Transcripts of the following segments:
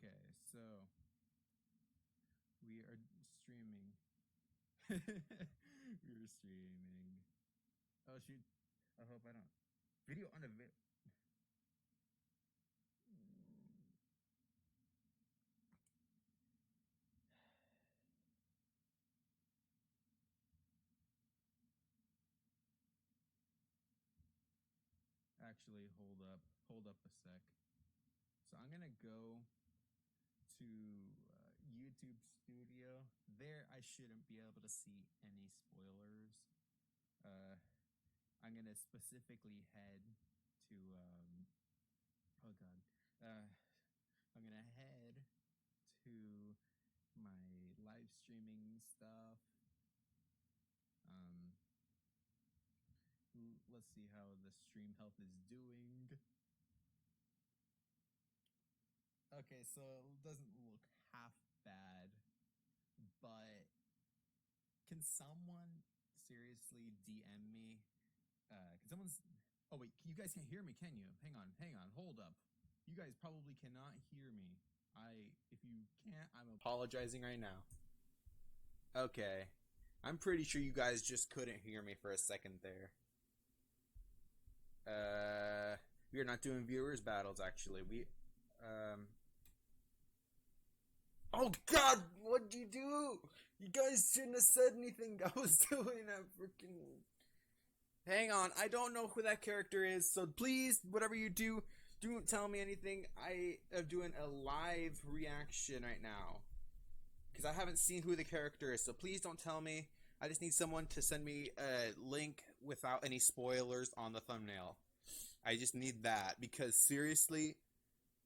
Okay, so we are streaming. We are streaming. Oh shoot! I hope I don't. Video on a video. Actually, hold up a sec. So I'm gonna go to YouTube Studio. There, I shouldn't be able to see any spoilers. Uh, I'm gonna specifically head to oh god, I'm gonna head to my live streaming stuff. Um, let's see how the stream health is doing. Okay, so it doesn't look half bad, but can someone seriously DM me? Can someone's? Oh wait, you guys can't hear me, can you? Hang on, hold up. You guys probably cannot hear me. If you can't, I'm apologizing right now. Okay, I'm pretty sure you guys just couldn't hear me for a second there. We are not doing viewers battles actually. Oh God! What'd you do? You guys shouldn't have said anything. I was doing a freaking. Hang on, I don't know who that character is, so please, whatever you do, don't tell me anything. I am doing a live reaction right now because I haven't seen who the character is, so please don't tell me. I just need someone to send me a link without any spoilers on the thumbnail. I just need that because seriously,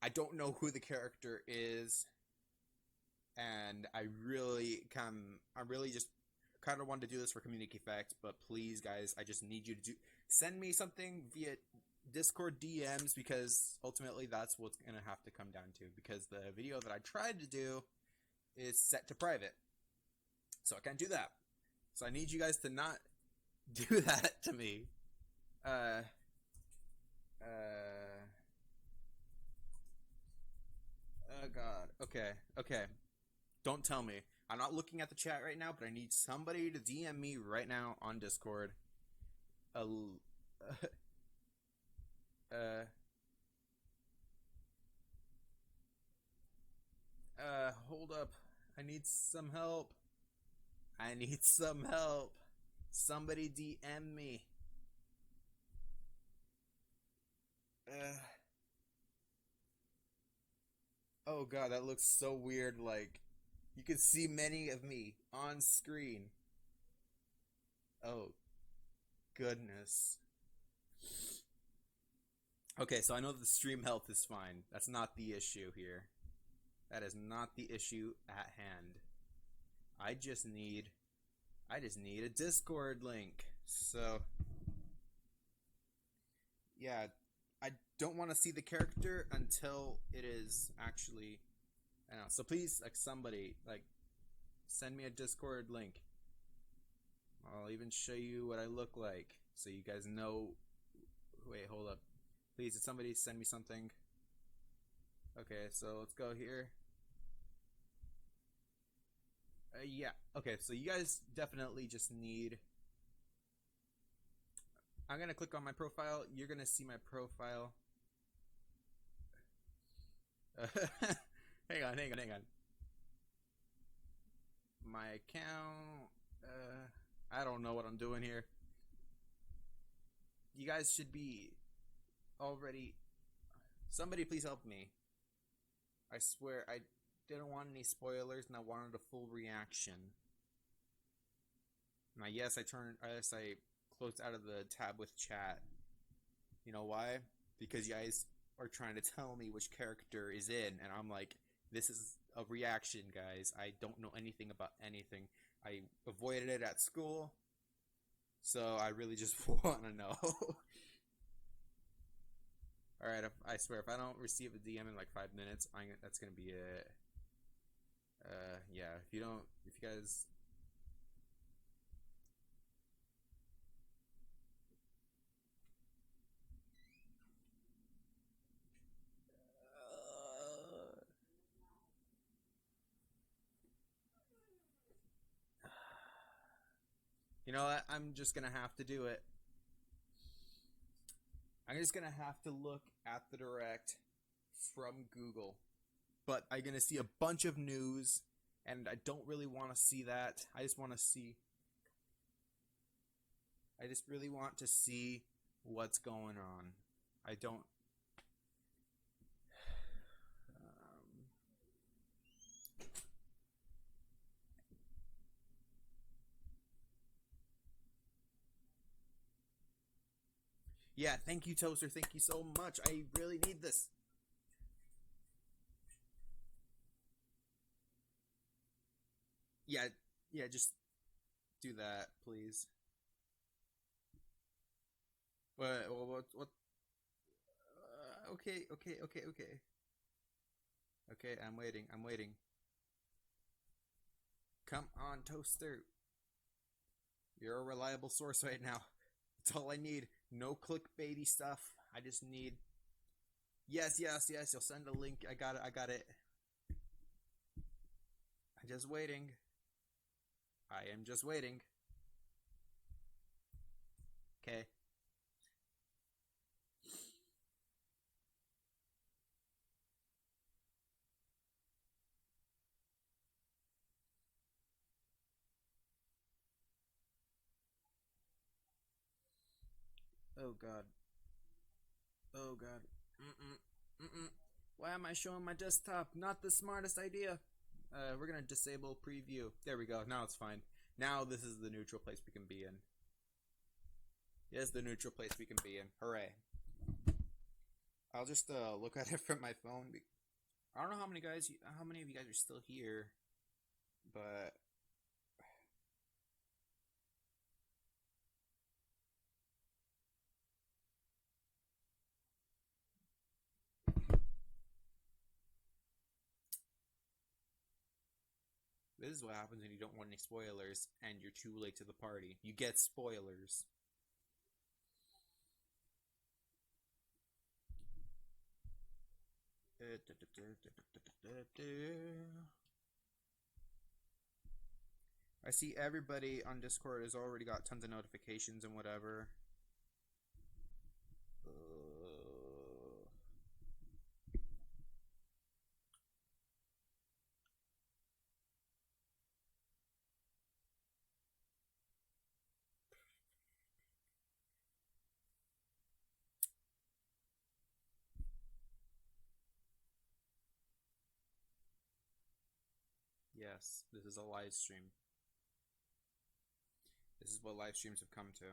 I don't know who the character is, and I really just kind of wanted to do this for community effect, but please, guys, I just need you to send me something via Discord DMs because ultimately that's what's gonna have to come down to because the video that I tried to do is set to private, so I can't do that. So I need you guys to not do that to me. Oh God. Okay. Don't tell me. I'm not looking at the chat right now, but I need somebody to DM me right now on Discord. Hold up. I need some help. Somebody DM me. Oh God, that looks so weird. Like, you can see many of me on screen. Oh, goodness. Okay, so I know that the stream health is fine. That's not the issue here. That is not the issue at hand. I just need a Discord link. So, yeah, I don't want to see the character until it is actually. I don't know. So please, like somebody, like, send me a Discord link. I'll even show you what I look like, so you guys know. Wait, hold up. Please, did somebody send me something? Okay, so let's go here. Yeah. Okay, so you guys definitely just need. I'm gonna click on my profile. You're gonna see my profile. Hang on. My account. I don't know what I'm doing here. You guys should be already. Somebody please help me. I swear I didn't want any spoilers and I wanted a full reaction. Now, yes, I closed out of the tab with chat. You know why? Because you guys are trying to tell me which character is in, and I'm like, this is a reaction, guys. I don't know anything about anything. I avoided it at school, so I really just want to know. Alright, I swear, if I don't receive a DM in like 5 minutes, that's gonna be it. Yeah, if you guys. You know what? I'm just gonna have to do it. I'm just gonna have to look at the direct from Google. But I'm gonna see a bunch of news, and I don't really want to see that. I just really want to see what's going on. I don't. Yeah, thank you, Toaster. Thank you so much. I really need this. Yeah, just do that, please. What? Okay. Okay, I'm waiting. Come on, Toaster. You're a reliable source right now. That's all I need. No clickbaity stuff. I just need... Yes. You'll send a link. I got it. I'm just waiting. I am just waiting. Okay. Oh god. Why am I showing my desktop? Not the smartest idea. We're gonna disable preview. There we go. Now it's fine. Now this is the neutral place we can be in. Yes, the neutral place we can be in. Hooray. I'll just look at it from my phone. I don't know how many of you guys are still here, but this is what happens when you don't want any spoilers and you're too late to the party. You get spoilers. I see everybody on Discord has already got tons of notifications and whatever. Yes, this is a live stream. This is what live streams have come to.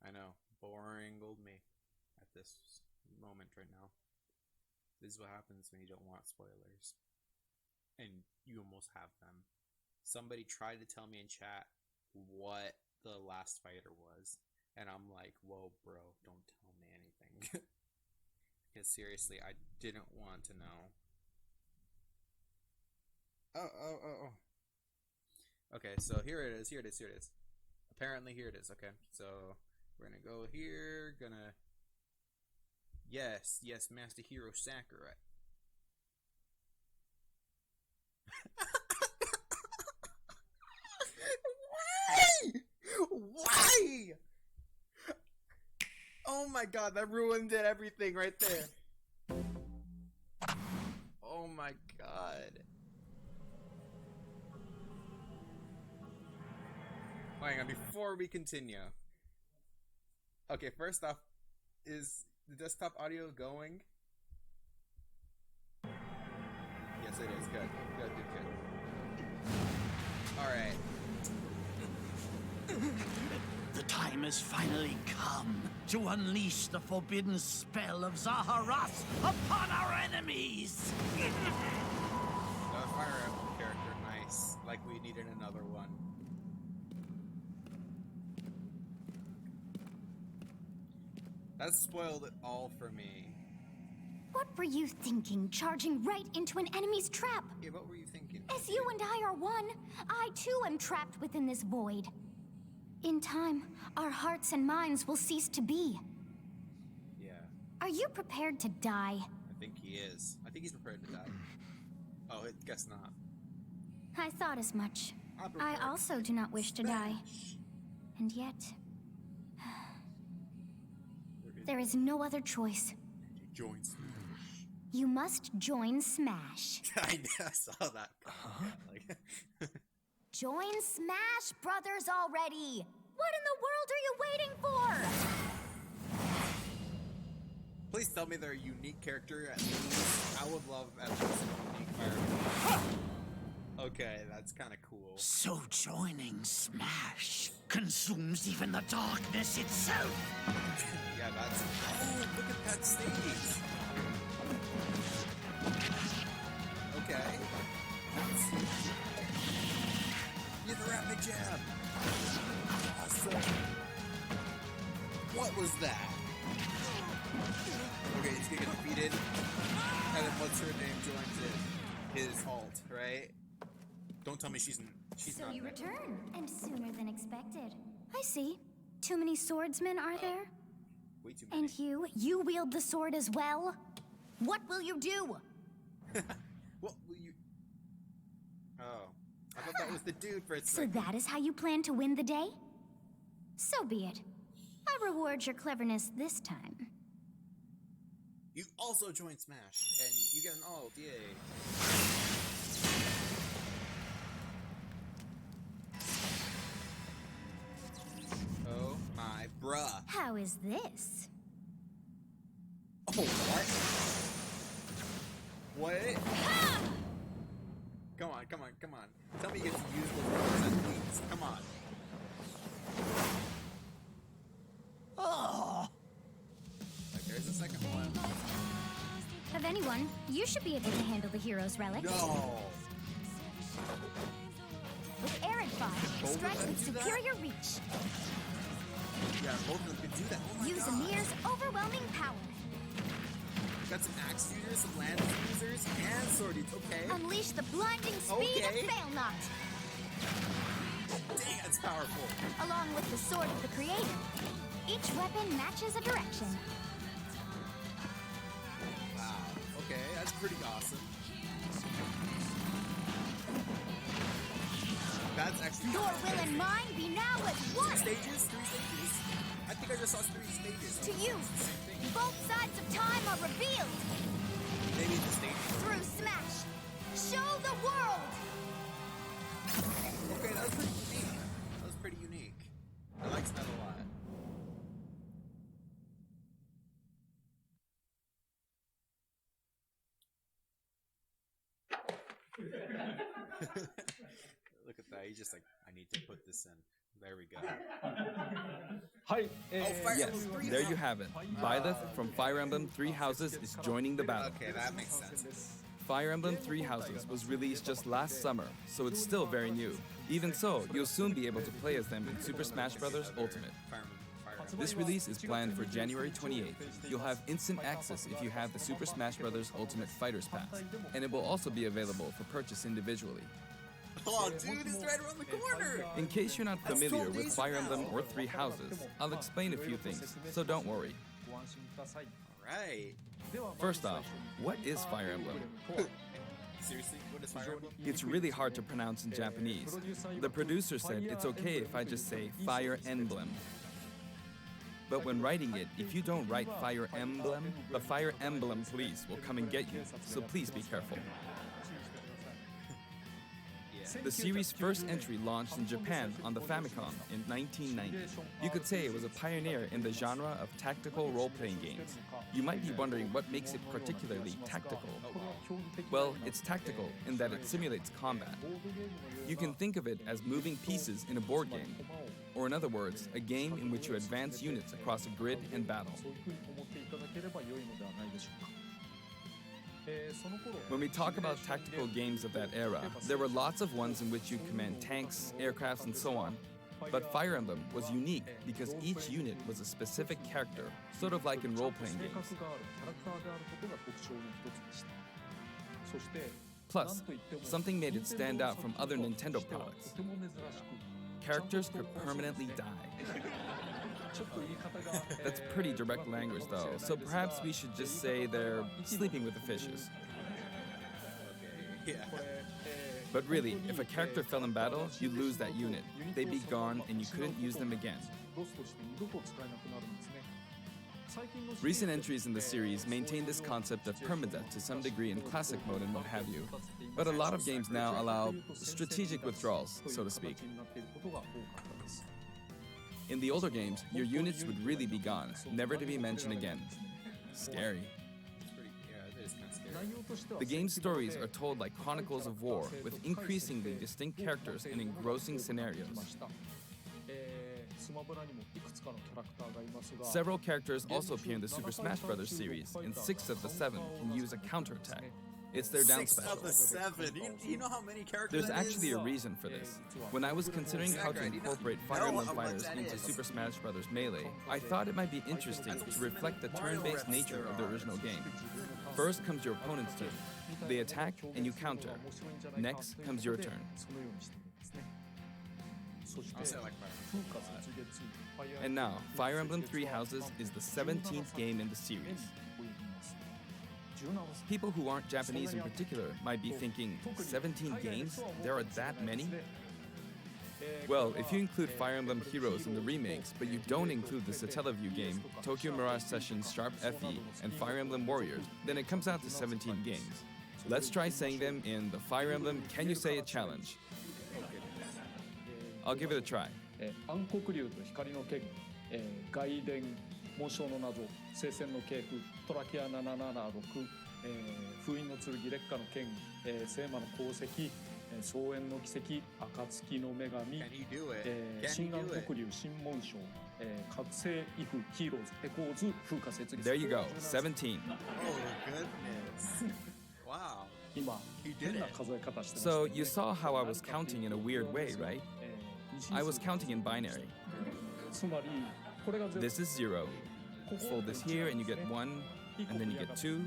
I know, boring old me at this moment right now. This is what happens when you don't want spoilers. And you almost have them. Somebody tried to tell me in chat what the last fighter was. And I'm like, whoa, bro, don't tell me anything. Because seriously, I didn't want to know. Oh. Okay, so here it is. Apparently here it is. Okay, so we're gonna go here. Yes, Master Hero Sakurai. Why? Oh my god, that ruined everything right there. Oh my god. Hang on, before we continue. Okay, first off, is the desktop audio going? Yes, it is. Good. Alright. The time has finally come to unleash the forbidden spell of Zaharas upon our enemies! The Fire Emblem character, nice. Like we needed another one. That spoiled it all for me. What were you thinking, charging right into an enemy's trap? Yeah, what were you thinking? As you and I are one, I too am trapped within this void. In time, our hearts and minds will cease to be. Yeah. Are you prepared to die? I think he is. I think he's prepared to die. Oh, I guess not. I thought as much. I also do not wish to die. And yet, there is no other choice. Join Smash. You must join Smash. I saw that. Like, Join Smash Brothers already! What in the world are you waiting for? please tell me they're a unique character at least. I would love at least a unique fire. Okay, that's kind of cool. So joining Smash consumes even the darkness itself. Yeah, that's... Oh, look at that stage. Okay. Get the rapid jab. Awesome. What was that? Okay, he's gonna get defeated. And then what's her name joins his ult, right? Don't tell me she's So not you there. return, and sooner than expected. I see. Too many swordsmen, are there? Way too many. And you wield the sword as well? What will you do? What will you... Oh. I thought that was the dude for a So second. that is how you plan to win the day? So be it. I reward your cleverness this time. You also join Smash, and you get an ult, yay. Oh my bruh. How is this? Oh, what? What? Come on, come on, come on. Tell me you get to use those weapons at least. Come on. Oh, Like, there's a second one. Of anyone, you should be able to handle the hero's relic. No! With Arid Fire, Both of strike them with do that? superior reach. Yeah, both of them can do that. Oh my Use god. Amir's overwhelming power. Got some axe users, some land users, and sword users. Okay. Unleash the blinding speed Okay. of Fail Not, Dang, that's powerful. along with the sword of the creator. Each weapon matches a direction. Wow. Okay, that's pretty awesome. That's actually... Your will and mine be now at one. Stages? 3 stages? I think I just saw 3 stages. To you, Same thing. both sides of time are revealed Maybe the stages. through Smash. Show the world. Okay, that was pretty unique. That was pretty unique. I liked that a lot. Look at that. He's just like, I need to put this in. There we go. Hi. Fire Yes, Emblem Three there Houses. you have it. Byleth from Fire Emblem Three Houses is joining the battle. Okay, that makes sense. Fire Emblem Three Houses was released just last summer, so it's still very new. Even so, you'll soon be able to play as them in Super Smash Bros. Ultimate. Fire Emblem. This release is planned for January 28th. You'll have instant access if you have the Super Smash Bros. Ultimate Fighters Pass, and it will also be available for purchase individually. Oh, dude, it's right around the corner. In case you're not That's familiar 12 with days Fire from Emblem now. or Three Houses, I'll explain a few things, so don't worry. All right. First off, what is Fire Emblem? Seriously, what is Fire Emblem? It's really hard to pronounce in Japanese. The producer said it's okay if I just say Fire Emblem. But when writing it, if you don't write Fire Emblem, the Fire Emblem police will come and get you, so please be careful. The series' first entry launched in Japan on the Famicom in 1990. You could say it was a pioneer in the genre of tactical role-playing games. You might be wondering what makes it particularly tactical. Well, it's tactical in that it simulates combat. You can think of it as moving pieces in a board game, or in other words, a game in which you advance units across a grid and battle. When we talk about tactical games of that era, there were lots of ones in which you command tanks, aircrafts, and so on. But Fire Emblem was unique because each unit was a specific character, sort of like in role-playing games. Plus, something made it stand out from other Nintendo products. Characters could permanently die. That's pretty direct language though, so perhaps we should just say they're sleeping with the fishes. Yeah. But really, if a character fell in battle, you lose that unit. They'd be gone and you couldn't use them again. Recent entries in the series maintain this concept of permadeath to some degree in classic mode and what have you, but a lot of games now allow strategic withdrawals, so to speak. In the older games, your units would really be gone, never to be mentioned again. Scary. The game's stories are told like chronicles of war, with increasingly distinct characters and engrossing scenarios. Several characters also appear in the Super Smash Bros. Series, and 6 of the 7 can use a counterattack. It's their down 6 special. of the 7. You know how many characters There's actually a reason for this. When I was considering how to incorporate Fire Emblem fighters into Super Smash Bros. Melee, I thought it might be interesting to reflect the turn-based nature of the original game. First comes your opponent's turn. They attack and you counter. Next comes your turn. And now, Fire Emblem Three Houses is the 17th game in the series. People who aren't Japanese in particular might be thinking, 17 games? There are that many? Well, if you include Fire Emblem Heroes in the remakes, but you don't include the Satellaview game, Tokyo Mirage Sessions Sharp FE, and Fire Emblem Warriors, then it comes out to 17 games. Let's try saying them in the Fire Emblem Can You Say It challenge. I'll give it a try. 暗黒竜と光の剣、外伝紋章の謎、聖戦の系譜、トラキア776、封印の剣、烈火の剣、聖魔の功績、荘園の奇跡、暁の女神、新暗黒竜新紋章、覚醒イフヒーローズエコーズ風化設立。 There you go, 17. Oh goodness. Wow. 今変な数え方してます。 So you saw how I was counting in a weird way, right? I was counting in binary. つまりこれが This is 0. Fold this here and you get 1, and then you get 2,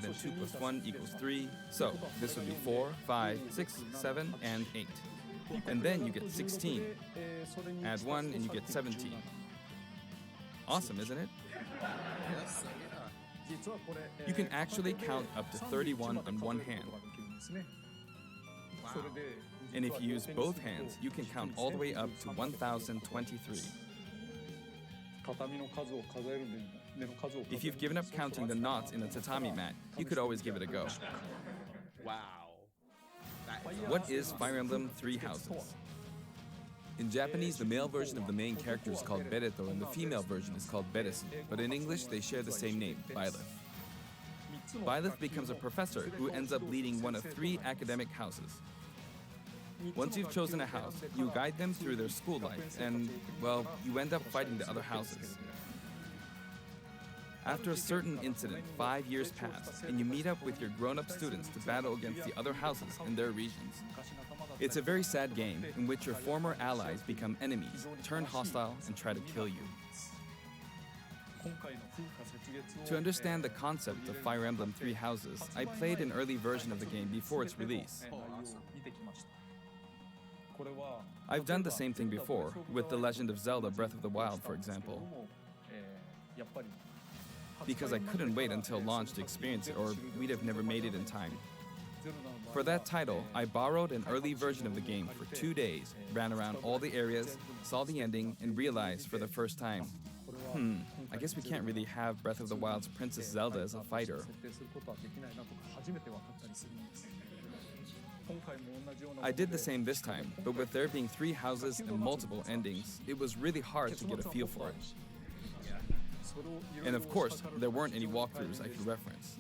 then 2 plus 1 equals 3. So this would be 4, 5, 6, 7, and 8. And then you get 16. Add 1 and you get 17. Awesome, isn't it? Yes, yeah. You can actually count up to 31 on one hand. And if you use both hands, you can count all the way up to 1023. If you've given up counting the knots in a tatami mat, you could always give it a go. Wow. What is Fire Emblem Three Houses? In Japanese, the male version of the main character is called Bereto and the female version is called Beresu, but in English they share the same name, Byleth. Byleth becomes a professor who ends up leading one of 3 academic houses. Once you've chosen a house, you guide them through their school life, and, well, you end up fighting the other houses. After a certain incident, 5 years pass, and you meet up with your grown-up students to battle against the other houses in their regions. It's a very sad game in which your former allies become enemies, turn hostile, and try to kill you. To understand the concept of Fire Emblem Three Houses, I played an early version of the game before its release. I've done the same thing before, with The Legend of Zelda Breath of the Wild, for example. Because I couldn't wait until launch to experience it, or we'd have never made it in time. For that title, I borrowed an early version of the game for 2 days, ran around all the areas, saw the ending, and realized for the first time, I guess we can't really have Breath of the Wild's Princess Zelda as a fighter. I did the same this time, but with there being 3 houses and multiple endings, it was really hard to get a feel for it. And of course, there weren't any walkthroughs I could reference.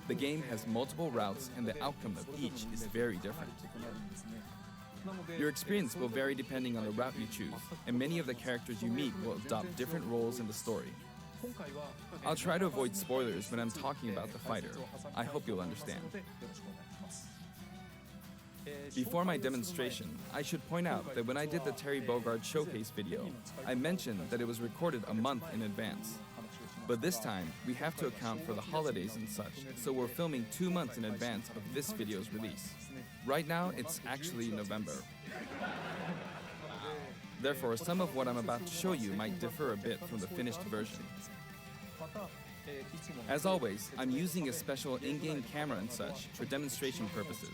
The game has multiple routes and the outcome of each is very different. Your experience will vary depending on the route you choose, and many of the characters you meet will adopt different roles in the story. I'll try to avoid spoilers when I'm talking about the fighter. I hope you'll understand. Before my demonstration, I should point out that when I did the Terry Bogard showcase video, I mentioned that it was recorded a month in advance. But this time, we have to account for the holidays and such, so we're filming 2 months in advance of this video's release. Right now, it's actually November. Therefore, some of what I'm about to show you might differ a bit from the finished version. As always, I'm using a special in-game camera and such for demonstration purposes.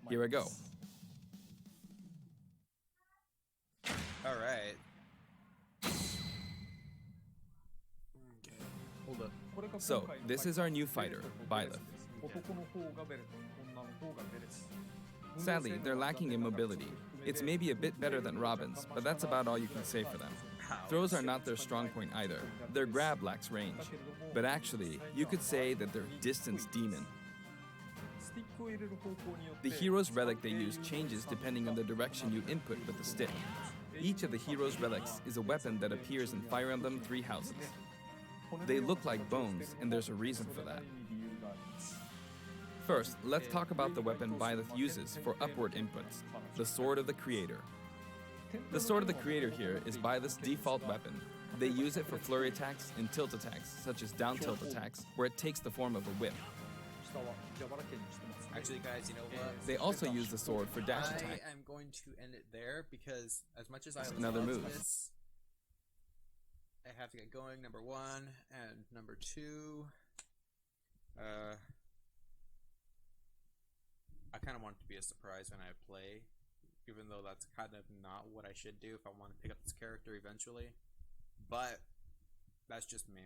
Here I go. Alright. Hold up. So, this is our new fighter, Byleth. Sadly, they're lacking in mobility. It's maybe a bit better than Robin's, but that's about all you can say for them. Throws are not their strong point either. Their grab lacks range. But actually, you could say that they're distance demon. The hero's relic they use changes depending on the direction you input with the stick. Each of the hero's relics is a weapon that appears in Fire Emblem Three Houses. They look like bones, and there's a reason for that. First, let's talk about the weapon Byleth uses for upward inputs, the Sword of the Creator. The Sword of the Creator here is Byleth's default weapon. They use it for flurry attacks and tilt attacks, such as down tilt attacks, where it takes the form of a whip. Actually, guys, you know what? They also use the sword for dash attack. I am going to end it there because as much as I Another love move. this, I have to get going. Number one and number two. I kind of want it to be a surprise when I play, even though that's kind of not what I should do if I want to pick up this character eventually. But that's just me.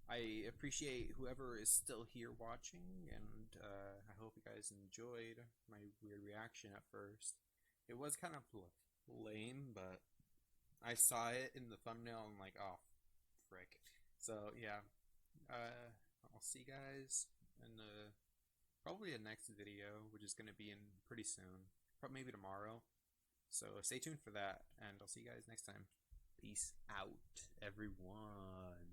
I appreciate whoever is still here watching, and I hope you guys enjoyed my weird reaction at first. It was kind of lame, but I saw it in the thumbnail and I'm like, oh, frick. So yeah, I'll see you guys in probably the next video, which is going to be in pretty soon, probably maybe tomorrow. So stay tuned for that, and I'll see you guys next time. Peace out, everyone.